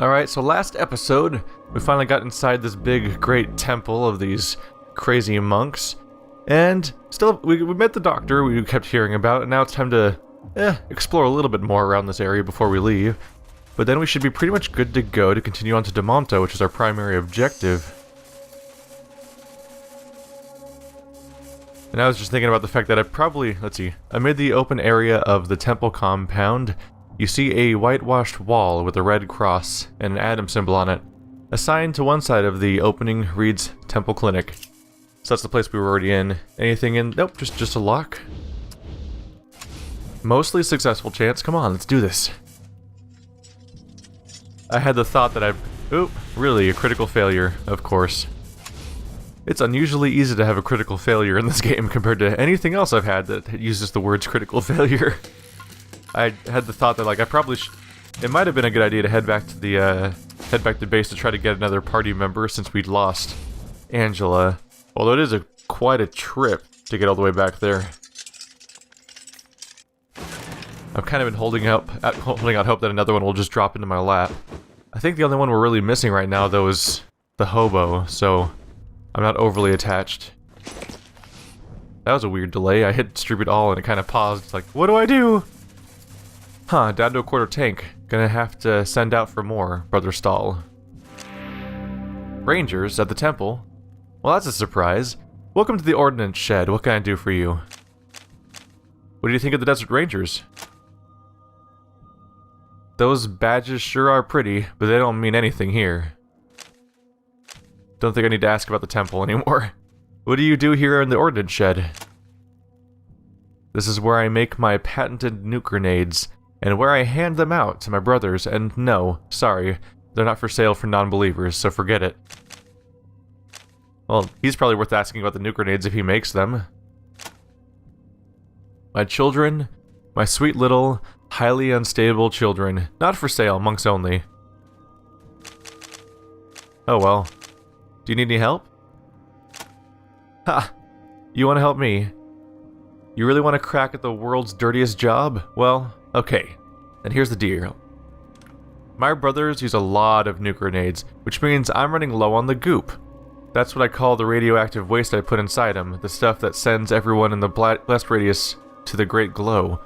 Alright, so last episode, we finally got inside this big, great temple of these crazy monks. And still, we met the doctor we kept hearing about, and now it's time to explore a little bit more around this area before we leave. But then we should be pretty much good to go to continue on to Demonto, which is our primary objective. And I was just thinking about the fact that amid the open area of the temple compound, you see a whitewashed wall with a red cross and an atom symbol on it. A sign to one side of the opening reads Temple Clinic. So that's the place we were already in. Anything in? Nope, just a lock. Mostly successful chance. Come on, let's do this. I had the thought that really, a critical failure, of course. It's unusually easy to have a critical failure in this game compared to anything else I've had that uses the words critical failure. I had the thought that it might have been a good idea to head back to base to try to get another party member since we'd lost Angela. Although it is quite a trip to get all the way back there. I've kind of been holding out hope that another one will just drop into my lap. I think the only one we're really missing right now though is the hobo, so I'm not overly attached. That was a weird delay. I hit distribute all and it kind of paused. It's like, what do I do? Huh, down to a quarter tank. Gonna have to send out for more, Brother Stahl. Rangers at the temple? Well, that's a surprise. Welcome to the Ordnance Shed. What can I do for you? What do you think of the Desert Rangers? Those badges sure are pretty, but they don't mean anything here. Don't think I need to ask about the temple anymore. What do you do here in the Ordnance Shed? This is where I make my patented nuke grenades, and where I hand them out to my brothers, and no, sorry, they're not for sale for non-believers, so forget it. Well, he's probably worth asking about the nuke grenades if he makes them. My children, my sweet little, highly unstable children, not for sale, monks only. Oh well. Do you need any help? Ha! You want to help me? You really want to crack at the world's dirtiest job? Well, okay. Then here's the deal. My brothers use a lot of nuke grenades, which means I'm running low on the goop. That's what I call the radioactive waste I put inside them, the stuff that sends everyone in the blast radius to the Great Glow.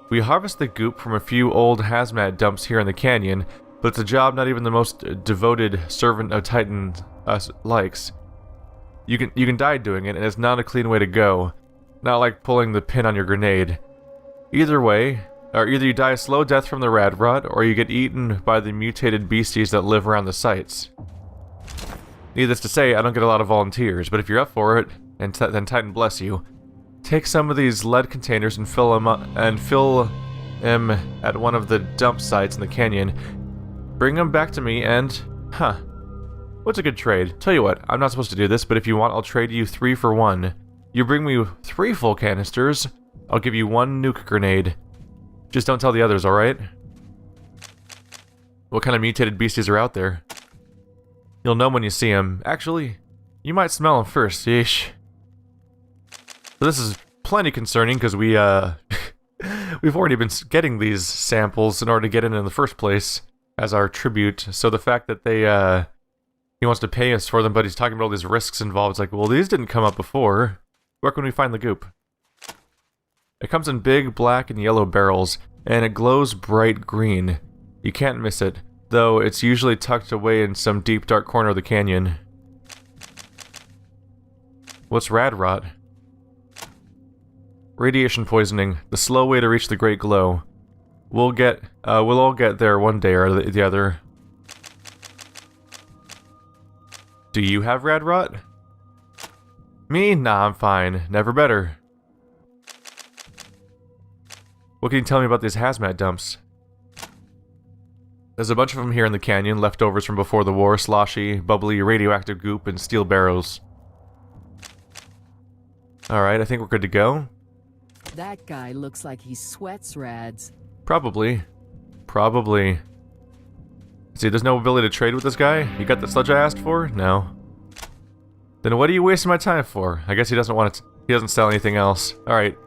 We harvest the goop from a few old hazmat dumps here in the canyon, but it's a job not even the most devoted servant of Titan likes. You can die doing it, and it's not a clean way to go. Not like pulling the pin on your grenade. Either way, either you die a slow death from the rad rot, or you get eaten by the mutated beasties that live around the sites. Needless to say, I don't get a lot of volunteers, but if you're up for it, and then Titan bless you, take some of these lead containers and fill them at one of the dump sites in the canyon. Bring them back to me and, what's a good trade? Tell you what, I'm not supposed to do this, but if you want, I'll trade you 3 for 1. You bring me 3 full canisters, I'll give you 1 nuke grenade. Just don't tell the others, alright? What kind of mutated beasties are out there? You'll know when you see them. Actually, you might smell them first, yeesh. So this is plenty concerning, because we've already been getting these samples in order to get in the first place as our tribute, so the fact that he wants to pay us for them, but he's talking about all these risks involved, it's like, well, these didn't come up before. Where can we find the goop? It comes in big black and yellow barrels, and it glows bright green. You can't miss it, though it's usually tucked away in some deep dark corner of the canyon. What's rad rot? Radiation poisoning, the slow way to reach the Great Glow. We'll all get there one day or the other. Do you have rad rot? Me? Nah, I'm fine. Never better. What can you tell me about these hazmat dumps? There's a bunch of them here in the canyon, leftovers from before the war, sloshy, bubbly, radioactive goop, and steel barrels. Alright, I think we're good to go. That guy looks like he sweats rads. Probably. See, there's no ability to trade with this guy? You got the sludge I asked for? No. Then what are you wasting my time for? I guess he doesn't sell anything else. Alright.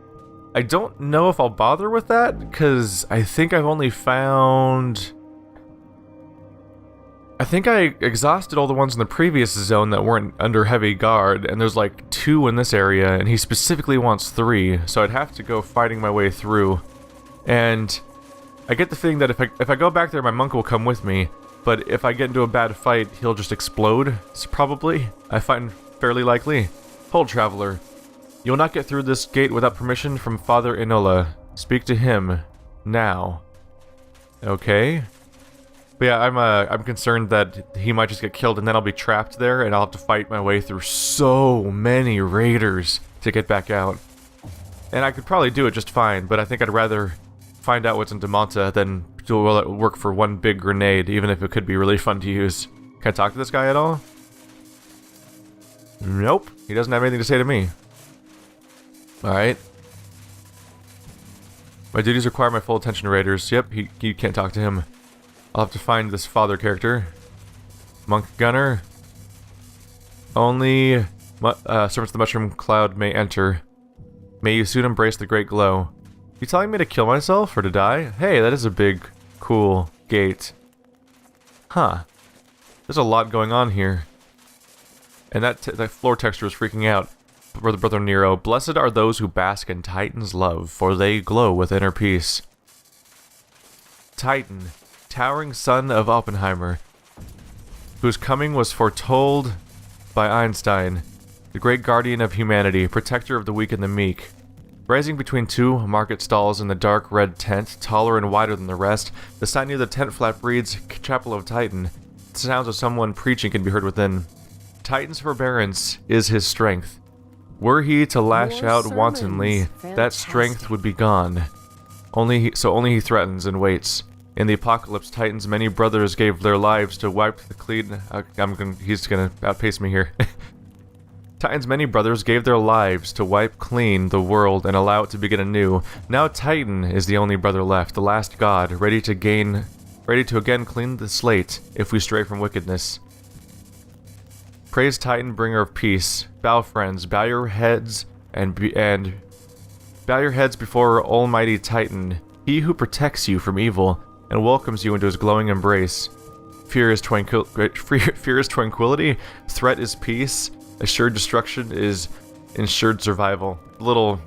I don't know if I'll bother with that, because I think I've only found I think I exhausted all the ones in the previous zone that weren't under heavy guard, and there's like 2 in this area, and he specifically wants 3, so I'd have to go fighting my way through. And I get the feeling that if I go back there, my monk will come with me, but if I get into a bad fight, he'll just explode, probably. I find fairly likely. Hold, traveler. You will not get through this gate without permission from Father Enola. Speak to him now. Okay. But yeah, I'm concerned that he might just get killed and then I'll be trapped there and I'll have to fight my way through so many raiders to get back out. And I could probably do it just fine, but I think I'd rather find out what's in Damonta than do work for one big grenade, even if it could be really fun to use. Can I talk to this guy at all? Nope. He doesn't have anything to say to me. Alright. My duties require my full attention, raiders. Yep, you can't talk to him. I'll have to find this father character. Monk Gunner. Only servants of the Mushroom Cloud may enter. May you soon embrace the great glow. You telling me to kill myself or to die? Hey, that is a big, cool gate. Huh. There's a lot going on here. And that floor texture is freaking out. Brother Nero, blessed are those who bask in Titan's love, for they glow with inner peace. Titan, towering son of Oppenheimer, whose coming was foretold by Einstein, the great guardian of humanity, protector of the weak and the meek. Rising between 2 market stalls in the dark red tent, taller and wider than the rest, the sign near the tent flap reads, Chapel of Titan. The sounds of someone preaching can be heard within. Titan's forbearance is his strength. Were he to lash out wantonly, that strength would be gone. Only he threatens and waits. In the apocalypse, Titan's many brothers gave their lives to wipe the clean... he's gonna outpace me here. Titan's many brothers gave their lives to wipe clean the world and allow it to begin anew. Now Titan is the only brother left, the last god, ready to again clean the slate if we stray from wickedness. Praise Titan, bringer of peace. Bow, friends, bow your heads and bow your heads before Almighty Titan, he who protects you from evil and welcomes you into his glowing embrace. Fear is tranquility, threat is peace, assured destruction is ensured survival. Little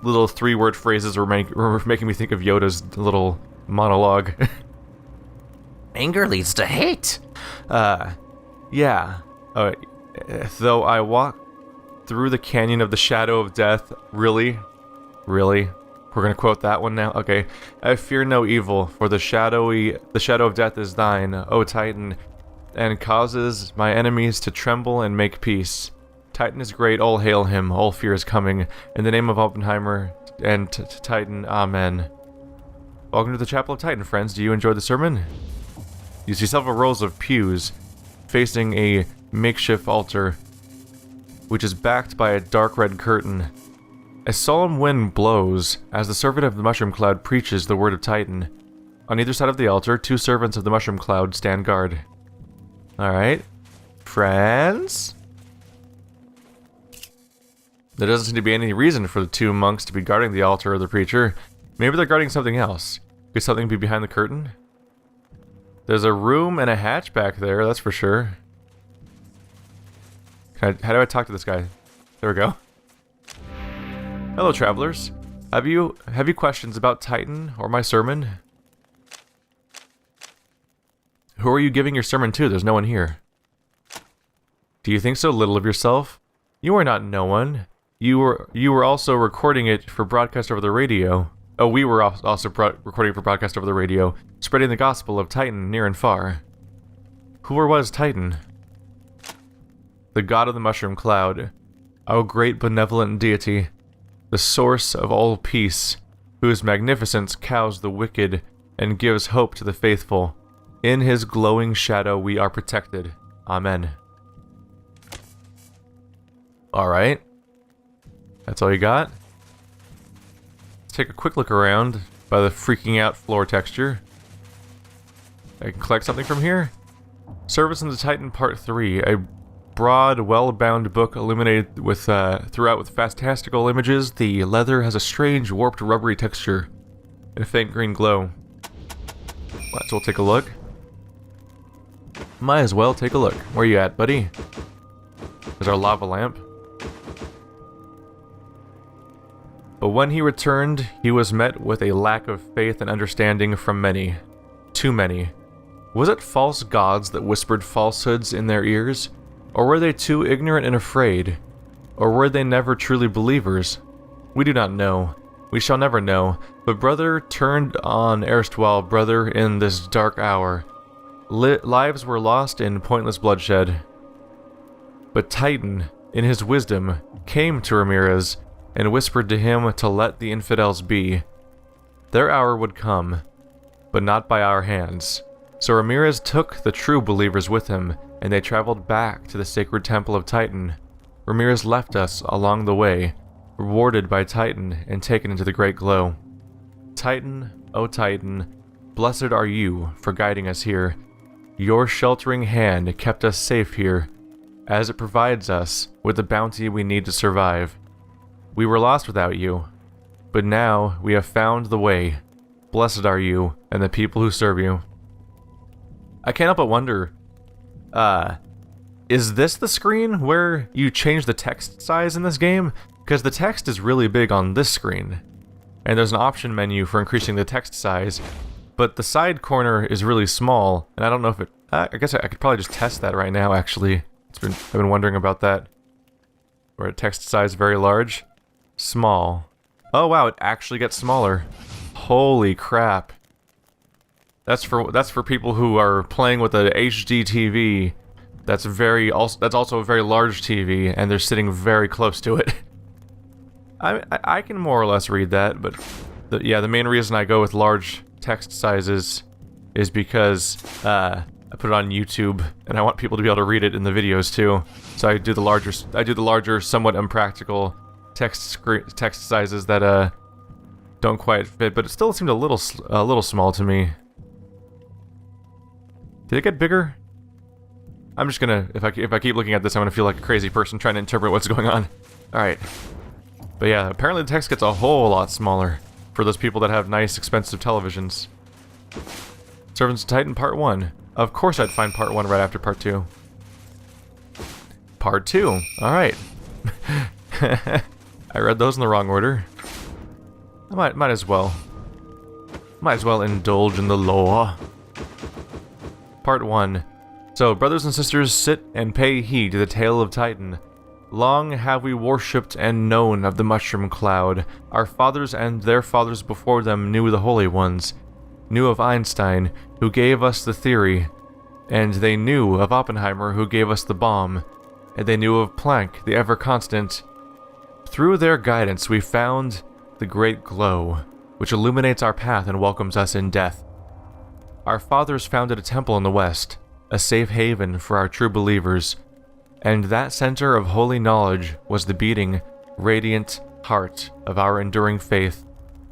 3-word phrases were making me think of Yoda's little monologue. Anger leads to hate. Yeah. Though I walk through the canyon of the shadow of death, really? We're gonna quote that one now? Okay. I fear no evil, for the shadow of death is thine, O Titan, and causes my enemies to tremble and make peace. Titan is great, all hail him, all fear is coming. In the name of Oppenheimer and Titan, amen. Welcome to the Chapel of Titan, friends. Do you enjoy the sermon? You see several rows of pews facing a makeshift altar, which is backed by a dark red curtain. A solemn wind blows as the servant of the Mushroom Cloud preaches the word of Titan. On either side of the altar, 2 servants of the Mushroom Cloud stand guard. Alright. Friends? There doesn't seem to be any reason for the 2 monks to be guarding the altar or the preacher. Maybe they're guarding something else. Could something be behind the curtain? There's a room and a hatch back there, that's for sure. How do I talk to this guy? There we go. Hello, travelers. Have you questions about Titan or my sermon? Who are you giving your sermon to? There's no one here. Do you think so little of yourself? You are not no one. You were also recording it for broadcast over the radio. Oh, we were also recording it for broadcast over the radio, spreading the gospel of Titan near and far. Who or was Titan? The god of the Mushroom Cloud, O great benevolent deity, the source of all peace, whose magnificence cows the wicked and gives hope to the faithful. In his glowing shadow we are protected. Amen. Alright. That's all you got? Let's take a quick look around by the freaking out floor texture. I can collect something from here? Service in the Titan Part 3, a broad, well-bound book illuminated with throughout with fantastical images. The leather has a strange, warped, rubbery texture and a faint green glow. So we'll take a look. Might as well take a look. Where you at, buddy? There's our lava lamp. But when he returned, he was met with a lack of faith and understanding from many. Too many. Was it false gods that whispered falsehoods in their ears? Or were they too ignorant and afraid? Or were they never truly believers? We do not know. We shall never know. But brother turned on erstwhile brother in this dark hour. Lives were lost in pointless bloodshed. But Titan, in his wisdom, came to Ramirez and whispered to him to let the infidels be. Their hour would come, but not by our hands. So Ramirez took the true believers with him, and they traveled back to the sacred temple of Titan. Ramirez left us along the way, rewarded by Titan and taken into the great glow. Titan, O Titan, blessed are you for guiding us here. Your sheltering hand kept us safe here, as it provides us with the bounty we need to survive. We were lost without you, but now we have found the way. Blessed are you and the people who serve you. I can't help but wonder, is this the screen where you change the text size in this game? Because the text is really big on this screen, and there's an option menu for increasing the text size, but the side corner is really small, and I don't know if it... I guess I could probably just test that right now, actually. I've been wondering about that. Where text size very large. Small. Oh wow, it actually gets smaller. Holy crap. That's for people who are playing with a HD TV. That's also a very large TV, and they're sitting very close to it. I can more or less read that, but the main reason I go with large text sizes is because I put it on YouTube, and I want people to be able to read it in the videos too. So I do the larger, somewhat impractical text sizes that don't quite fit, but it still seemed a little small to me. Did it get bigger? I'm just gonna, if I keep looking at this, I'm gonna feel like a crazy person trying to interpret what's going on. All right, but yeah, apparently the text gets a whole lot smaller for those people that have nice, expensive televisions. Servants of Titan Part 1. Of course I'd find Part 1 right after Part 2. Part 2. Alright. I read those in the wrong order. I might as well. Might as well indulge in the lore. Part 1. So, brothers and sisters, sit and pay heed to the tale of Titan. Long have we worshipped and known of the mushroom cloud. Our fathers and their fathers before them knew the holy ones. Knew of Einstein, who gave us the theory. And they knew of Oppenheimer, who gave us the bomb. And they knew of Planck, the ever-constant. Through their guidance we found the great glow, which illuminates our path and welcomes us in death. Our fathers founded a temple in the west, a safe haven for our true believers, and that center of holy knowledge was the beating, radiant heart of our enduring faith.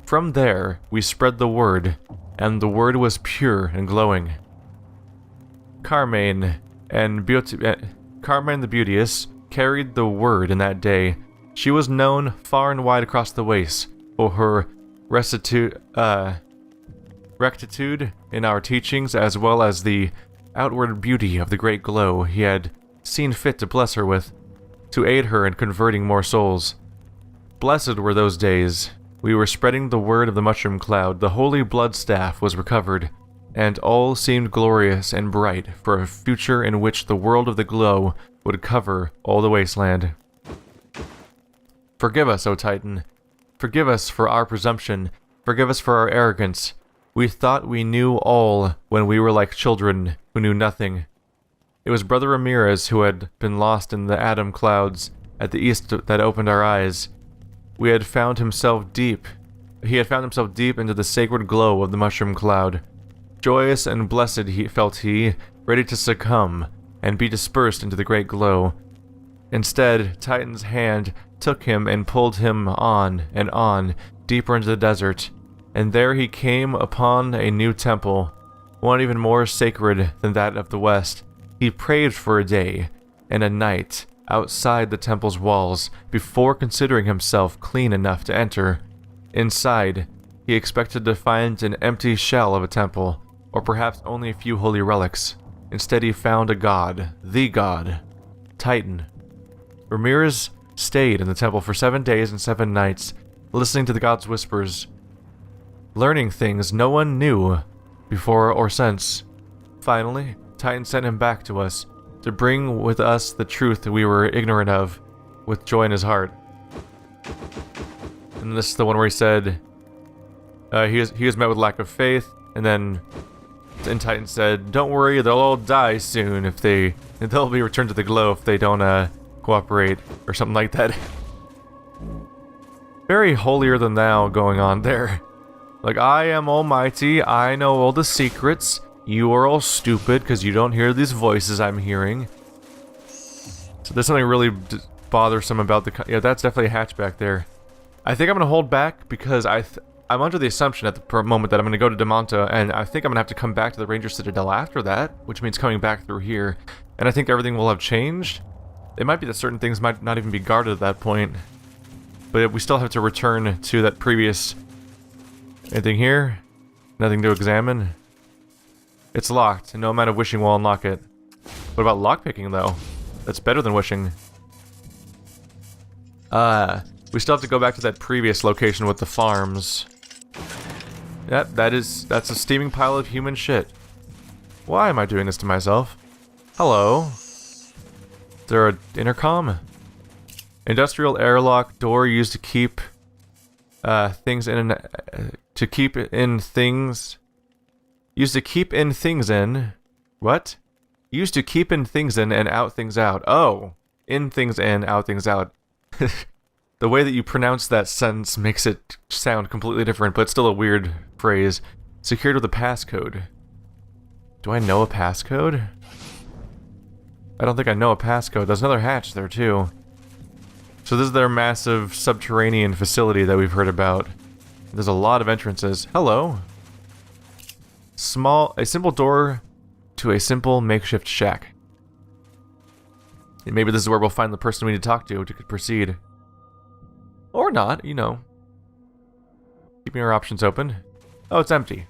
From there, we spread the word, and the word was pure and glowing. Carmine the Beauteous carried the word in that day. She was known far and wide across the waste for her rectitude in our teachings, as well as the outward beauty of the great glow he had seen fit to bless her with, to aid her in converting more souls. Blessed were those days. We were spreading the word of the mushroom cloud, the holy blood staff was recovered, and all seemed glorious and bright for a future in which the world of the glow would cover all the wasteland. Forgive us, O Titan. Forgive us for our presumption. Forgive us for our arrogance. We thought we knew all when we were like children who knew nothing. It was Brother Ramirez who had been lost in the atom clouds at the east that opened our eyes. He had found himself deep into the sacred glow of the mushroom cloud. Joyous and blessed felt he, ready to succumb and be dispersed into the great glow. Instead, Titan's hand took him and pulled him on and on, deeper into the desert, and there he came upon a new temple, one even more sacred than that of the west. He prayed for a day and a night outside the temple's walls before considering himself clean enough to enter. Inside, he expected to find an empty shell of a temple, or perhaps only a few holy relics. Instead, he found a god. The god. Titan. Ramirez stayed in the temple for 7 days and 7 nights, listening to the god's whispers, learning things no one knew before or since. Finally, Titan sent him back to us, to bring with us the truth we were ignorant of, with joy in his heart. And this is the one where he said, he was met with lack of faith, and then Titan said, "Don't worry, they'll all die soon if they'll be returned to the glow if they don't cooperate," or something like that. Very holier than thou going on there. Like, I am almighty, I know all the secrets, you are all stupid because you don't hear these voices I'm hearing. So there's something really bothersome about the... Yeah, that's definitely a hatchback there. I think I'm going to hold back because I'm under the assumption at the moment that I'm going to go to Demonta, and I think I'm going to have to come back to the Ranger Citadel after that, which means coming back through here. And I think everything will have changed. It might be that certain things might not even be guarded at that point. But we still have to return to that previous... Anything here? Nothing to examine? It's locked, and no amount of wishing will unlock it. What about lockpicking, though? That's better than wishing. We still have to go back to that previous location with the farms. Yep, that's a steaming pile of human shit. Why am I doing this to myself? Hello? Is there an intercom? Industrial airlock door used to keep things in to keep in things. Used to keep in things in. What? Used to keep in things in and out things out. Oh, in things in, out things out. The way that you pronounce that sentence makes it sound completely different, but it's still a weird phrase. Secured with a passcode. Do I know a passcode? I don't think I know a passcode. There's another hatch there, too. So this is their massive subterranean facility that we've heard about. There's a lot of entrances. Hello. A simple door to a simple makeshift shack. And maybe this is where we'll find the person we need to talk to proceed. Or not, you know. Keeping our options open. Oh, it's empty.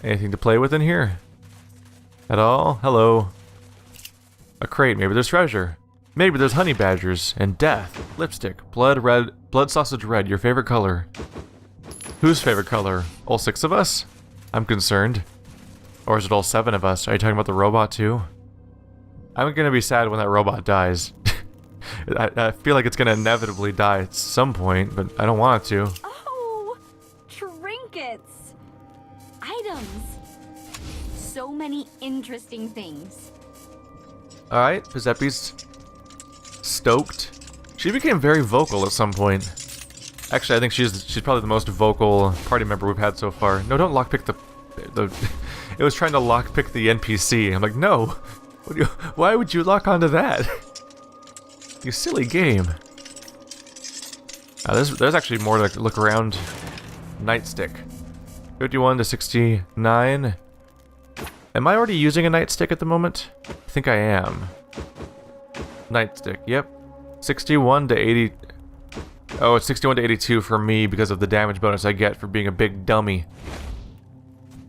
Anything to play with in here? At all? Hello. A crate. Maybe there's treasure. Maybe there's honey badgers and death. Lipstick. Blood sausage red. Your favorite color. Whose favorite color? All 6 of us? I'm concerned. Or is it all 7 of us? Are you talking about the robot too? I'm gonna be sad when that robot dies. I feel like it's gonna inevitably die at some point, but I don't want it to. Oh, trinkets, items, so many interesting things. Alright, Giuseppe's stoked. She became very vocal at some point. Actually, I think she's probably the most vocal party member we've had so far. No, don't lockpick the it was trying to lockpick the NPC. I'm like, no. Why would you lock onto that? You silly game. There's actually more to look around. Nightstick. 51 to 69. Am I already using a nightstick at the moment? I think I am. Nightstick, yep. 61 to 80. Oh, it's 61 to 82 for me because of the damage bonus I get for being a big dummy.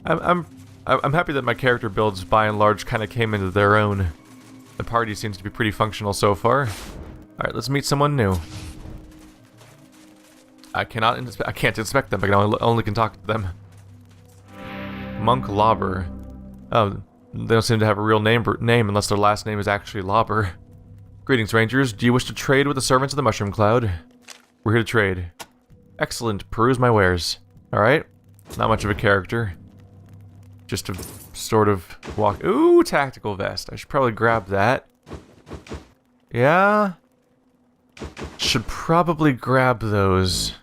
I'm happy that my character builds by and large kind of came into their own. The party seems to be pretty functional so far. Alright, let's meet someone new. I can't inspect them, I can only can talk to them. Monk Lauber. Oh, they don't seem to have a real name unless their last name is actually Lauber. Greetings, Rangers. Do you wish to trade with the servants of the Mushroom Cloud? We're here to trade. Excellent. Peruse my wares. Alright. Not much of a character. Just to sort of walk... Ooh, tactical vest. I should probably grab that. Yeah? Should probably grab those.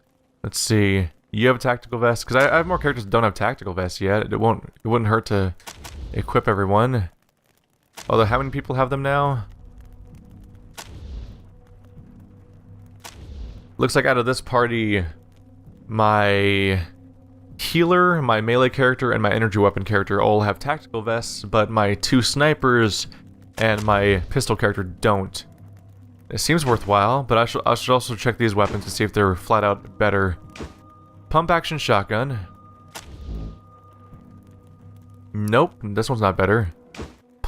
Let's see. You have a tactical vest? Because I have more characters that don't have tactical vests yet. It wouldn't hurt to equip everyone. Although, how many people have them now? Looks like out of this party, my healer, my melee character, and my energy weapon character all have tactical vests, but my 2 snipers and my pistol character don't. It seems worthwhile, but I should also check these weapons to see if they're flat out better. Pump action shotgun. Nope, this one's not better.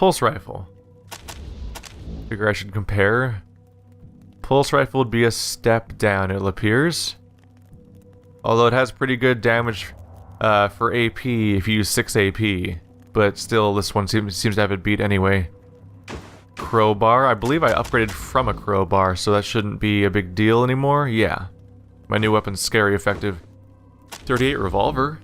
pulse rifle. Figure I should compare. Pulse rifle would be a step down, it appears. Although it has pretty good damage for AP if you use 6 AP. But still, this one seems to have it beat anyway. Crowbar. I believe I upgraded from a crowbar, so that shouldn't be a big deal anymore. Yeah. My new weapon's scary effective. 38 revolver.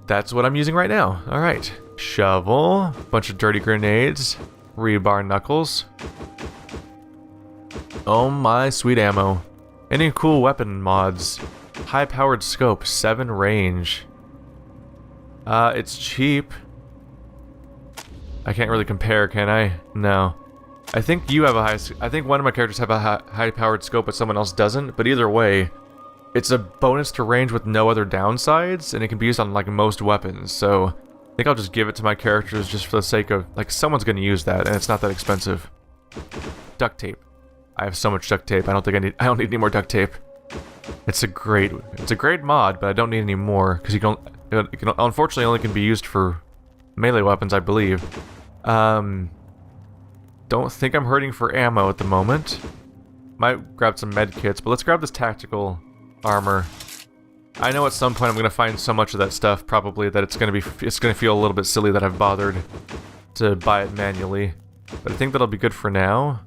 That's what I'm using right now. Alright. Shovel. Bunch of dirty grenades. Rebar knuckles. Oh my sweet ammo. Any cool weapon mods? High powered scope. 7 range. It's cheap. I can't really compare, can I? No. I think you have a I think one of my characters have a high-powered scope, but someone else doesn't. But either way, it's a bonus to range with no other downsides, and it can be used on like most weapons. So I think I'll just give it to my characters just for the sake of like someone's gonna use that, and it's not that expensive. Duct tape. I have so much duct tape. I don't need any more duct tape. It's a great mod, but I don't need any more because it can unfortunately only can be used for melee weapons, I believe. Don't think I'm hurting for ammo at the moment. Might grab some med kits, but let's grab this tactical armor. I know at some point I'm gonna find so much of that stuff probably that it's gonna feel a little bit silly that I've bothered to buy it manually. But I think that'll be good for now.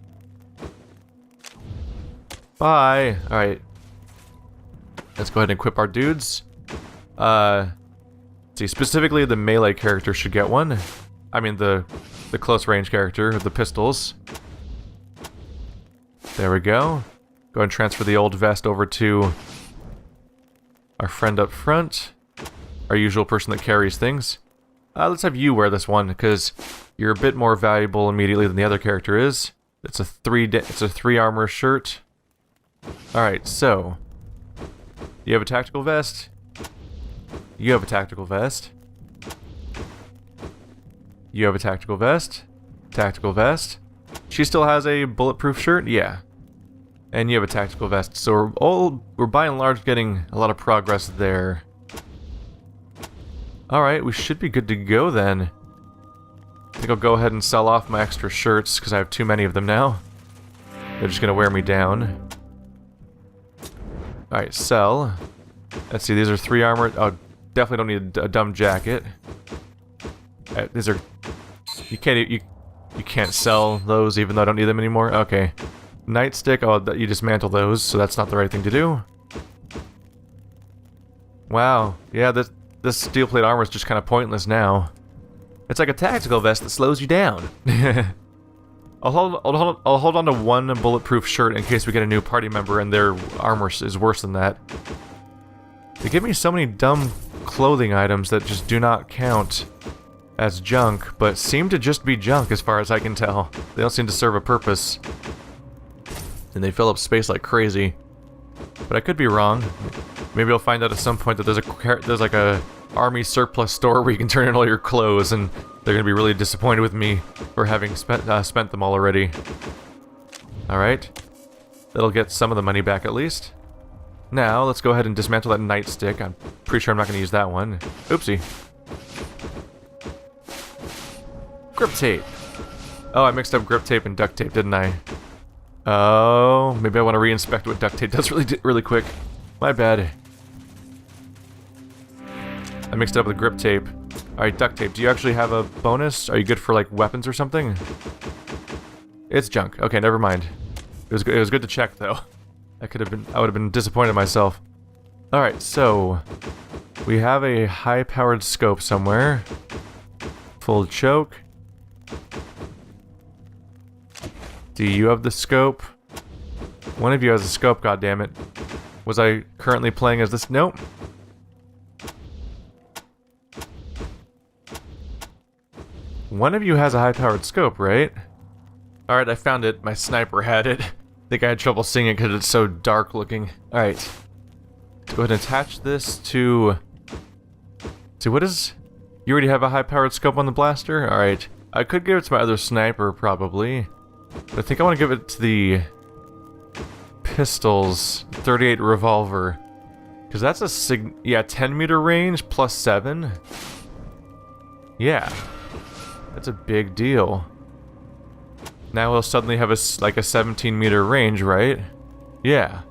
Bye. All right. Let's go ahead and equip our dudes. See, specifically the melee character should get one. I mean the close range character of the pistols. There we go. Go and transfer the old vest over to our friend up front. Our usual person that carries things. Let's have you wear this one because you're a bit more valuable immediately than the other character is. It's a 3 armor shirt. All right, so you have a tactical vest. You have a tactical vest. You have a tactical vest. Tactical vest. She still has a bulletproof shirt? Yeah. And you have a tactical vest. So we're by and large getting a lot of progress there. Alright, we should be good to go then. I think I'll go ahead and sell off my extra shirts because I have too many of them now. They're just going to wear me down. Alright, sell. Let's see, these are 3 armor. Oh, definitely don't need a dumb jacket. These are... You can't sell those even though I don't need them anymore? Okay. Nightstick, oh, you dismantle those, so that's not the right thing to do. Wow. Yeah, this steel plate armor is just kind of pointless now. It's like a tactical vest that slows you down. I'll hold on to one bulletproof shirt in case we get a new party member and their armor is worse than that. They give me so many dumb clothing items that just do not count as junk, but seem to just be junk as far as I can tell. They don't seem to serve a purpose. And they fill up space like crazy. But I could be wrong. Maybe I'll find out at some point that there's like a army surplus store where you can turn in all your clothes, and they're gonna be really disappointed with me for having spent them all already. Alright. That'll get some of the money back at least. Now, let's go ahead and dismantle that nightstick. I'm pretty sure I'm not gonna use that one. Oopsie. Grip tape. Oh, I mixed up grip tape and duct tape, didn't I? Oh, maybe I want to re-inspect what duct tape does really quick. My bad. I mixed it up with grip tape. Alright, duct tape. Do you actually have a bonus? Are you good for, like, weapons or something? It's junk. Okay, never mind. It was good to check, though. I would have been disappointed in myself. Alright, so... we have a high-powered scope somewhere. Full choke. Do you have the scope? One of you has a scope, goddammit. Was I currently playing as this? Nope. One of you has a high-powered scope, right? Alright, I found it. My sniper had it. I think I had trouble seeing it because it's so dark looking. Alright. Let's go ahead and attach this to... see, what is... you already have a high-powered scope on the blaster? Alright. I could give it to my other sniper, probably. But I think I want to give it to the... pistols. 38 revolver. Because that's a yeah, 10 meter range plus 7. Yeah. That's a big deal. Now he'll suddenly have like a 17-meter range, right? Yeah.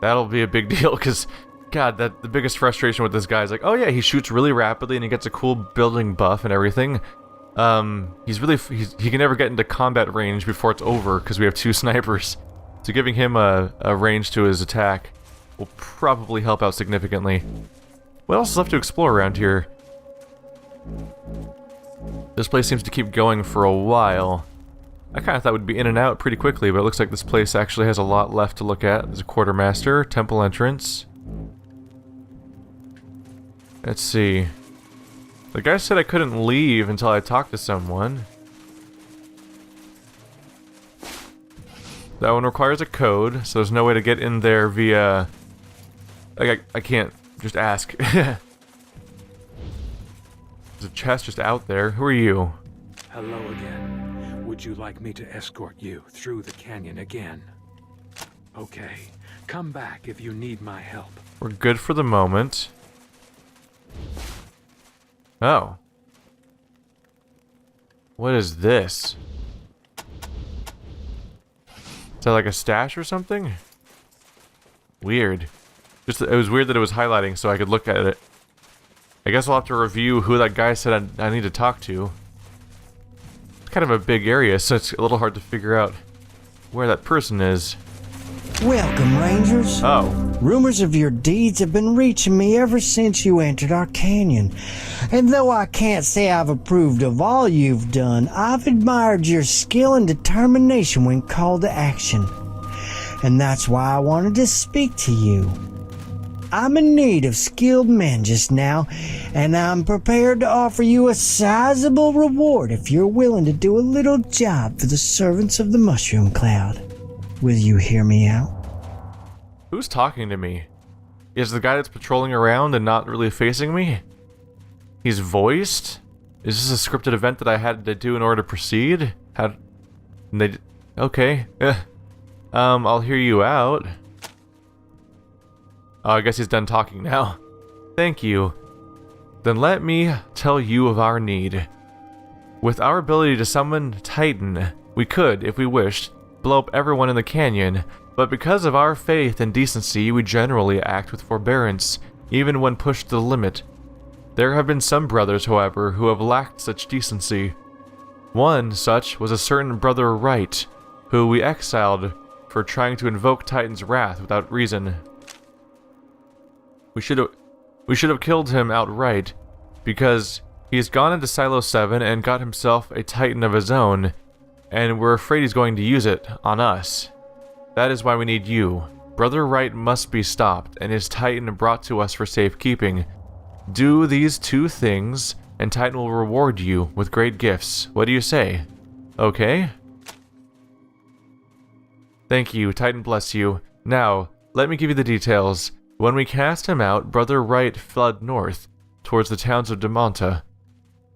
That'll be a big deal, because, God, the biggest frustration with this guy is like, oh yeah, he shoots really rapidly and he gets a cool building buff and everything. He can never get into combat range before it's over, because we have 2 snipers. So giving him a range to his attack will probably help out significantly. What else is left to explore around here? This place seems to keep going for a while. I kind of thought we'd be in and out pretty quickly, but it looks like this place actually has a lot left to look at. There's a quartermaster, temple entrance. Let's see. The guy said I couldn't leave until I talked to someone. That one requires a code, so there's no way to get in there via... Like, I can't just ask. There's a chest just out there. Who are you? Hello again. Would you like me to escort you through the canyon again? Okay. Come back if you need my help. We're good for the moment. Oh. What is this? Is that like a stash or something? Weird. Just it was weird that it was highlighting so I could look at it. I guess I'll have to review who that guy said I need to talk to. It's kind of a big area, so it's a little hard to figure out where that person is. Welcome, Rangers. Oh. Rumors of your deeds have been reaching me ever since you entered our canyon. And though I can't say I've approved of all you've done, I've admired your skill and determination when called to action. And that's why I wanted to speak to you. I'm in need of skilled men just now, and I'm prepared to offer you a sizable reward if you're willing to do a little job for the servants of the Mushroom Cloud. Will you hear me out? Who's talking to me? Is the guy that's patrolling around and not really facing me? He's voiced? Is this a scripted event that I had to do in order to proceed? Okay. I'll hear you out. Oh, I guess he's done talking now. Thank you. Then let me tell you of our need. With our ability to summon Titan, we could, if we wished, blow up everyone in the canyon, but because of our faith and decency, we generally act with forbearance, even when pushed to the limit. There have been some brothers, however, who have lacked such decency. One such was a certain Brother Wright, who we exiled for trying to invoke Titan's wrath without reason. We should have killed him outright, because he's gone into Silo 7 and got himself a Titan of his own, and we're afraid he's going to use it on us. That is why we need you. Brother Wright must be stopped, and his Titan brought to us for safekeeping. Do these 2 things, and Titan will reward you with great gifts. What do you say? Okay? Thank you, Titan bless you. Now, let me give you the details. When we cast him out, Brother Wright fled north, towards the towns of Demonta.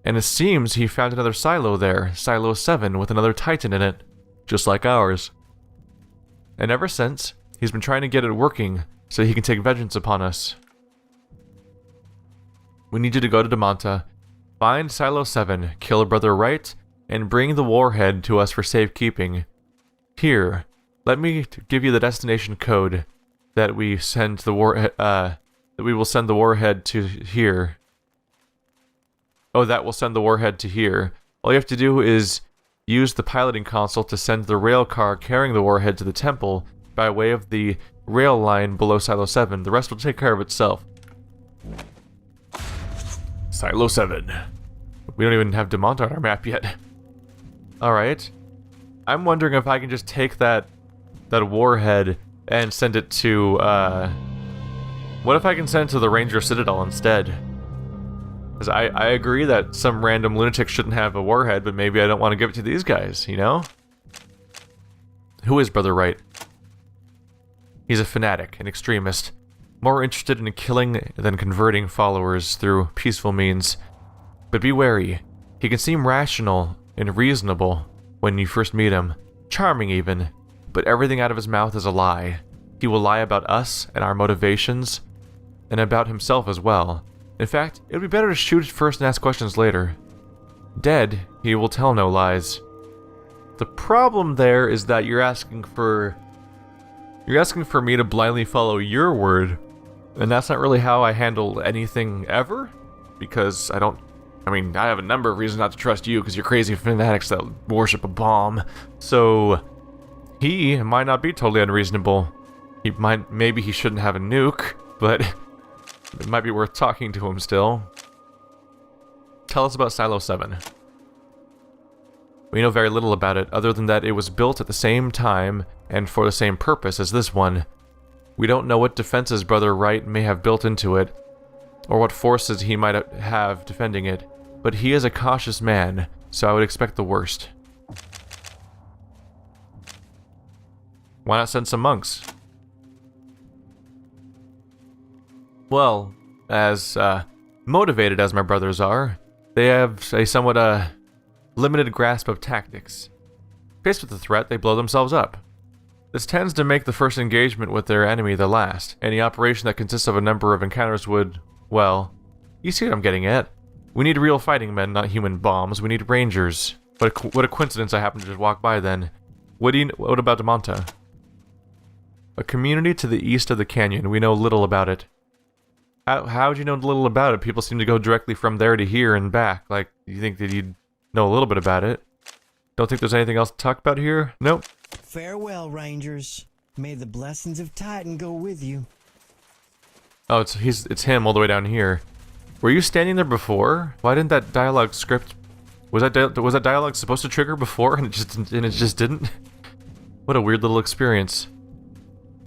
And it seems he found another silo there, Silo 7, with another Titan in it, just like ours. And ever since, he's been trying to get it working, so he can take vengeance upon us. We need you to go to Demonta, find Silo 7, kill Brother Wright, and bring the warhead to us for safekeeping. Here, let me give you the destination code that we send the will send the warhead to here. Oh, that will send the warhead to here. All you have to do is use the piloting console to send the rail car carrying the warhead to the temple by way of the rail line below Silo 7. The rest will take care of itself. Silo 7. We don't even have Demonta on our map yet. Alright. I'm wondering if I can just take that warhead and send it to, what if I can send it to the Ranger Citadel instead? Because I agree that some random lunatic shouldn't have a warhead, but maybe I don't want to give it to these guys, you know? Who is Brother Wright? He's a fanatic, an extremist, more interested in killing than converting followers through peaceful means. But be wary, he can seem rational and reasonable when you first meet him, charming even, but everything out of his mouth is a lie. He will lie about us and our motivations, and about himself as well. In fact, it would be better to shoot first and ask questions later. Dead, he will tell no lies. The problem there is that you're asking for me to blindly follow your word, and that's not really how I handle anything ever, because I have a number of reasons not to trust you because you're crazy fanatics that worship a bomb. So he might not be totally unreasonable. Maybe he shouldn't have a nuke, but it might be worth talking to him still. Tell us about Silo 7. We know very little about it, other than that it was built at the same time and for the same purpose as this one. We don't know what defenses Brother Wright may have built into it, or what forces he might have defending it, but he is a cautious man, so I would expect the worst. Why not send some monks? Well, as motivated as my brothers are, they have a somewhat limited grasp of tactics. Faced with the threat, they blow themselves up. This tends to make the first engagement with their enemy the last. Any operation that consists of a number of encounters would, well, you see what I'm getting at. We need real fighting men, not human bombs. We need rangers. What a coincidence I happened to just walk by then. What about Damonta? A community to the east of the canyon. We know little about it. How would you know little about it? People seem to go directly from there to here and back. Like, you think that you'd know a little bit about it? Don't think there's anything else to talk about here? Nope. Farewell, Rangers. May the blessings of Titan go with you. Oh, it's him all the way down here. Were you standing there before? Why didn't that dialogue script... Was that dialogue supposed to trigger before and it just didn't? What a weird little experience.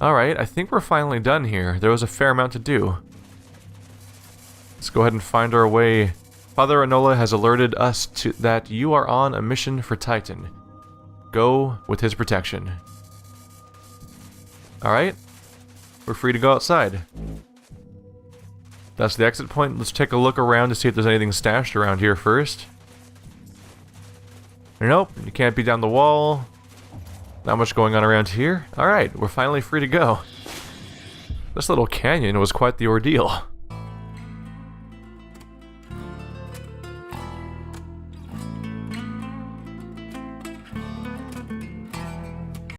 Alright, I think we're finally done here. There was a fair amount to do. Let's go ahead and find our way. Father Enola has alerted us that you are on a mission for Titan. Go with his protection. Alright. We're free to go outside. That's the exit point. Let's take a look around to see if there's anything stashed around here first. Nope, you can't be down the wall. Not much going on around here. Alright, we're finally free to go. This little canyon was quite the ordeal.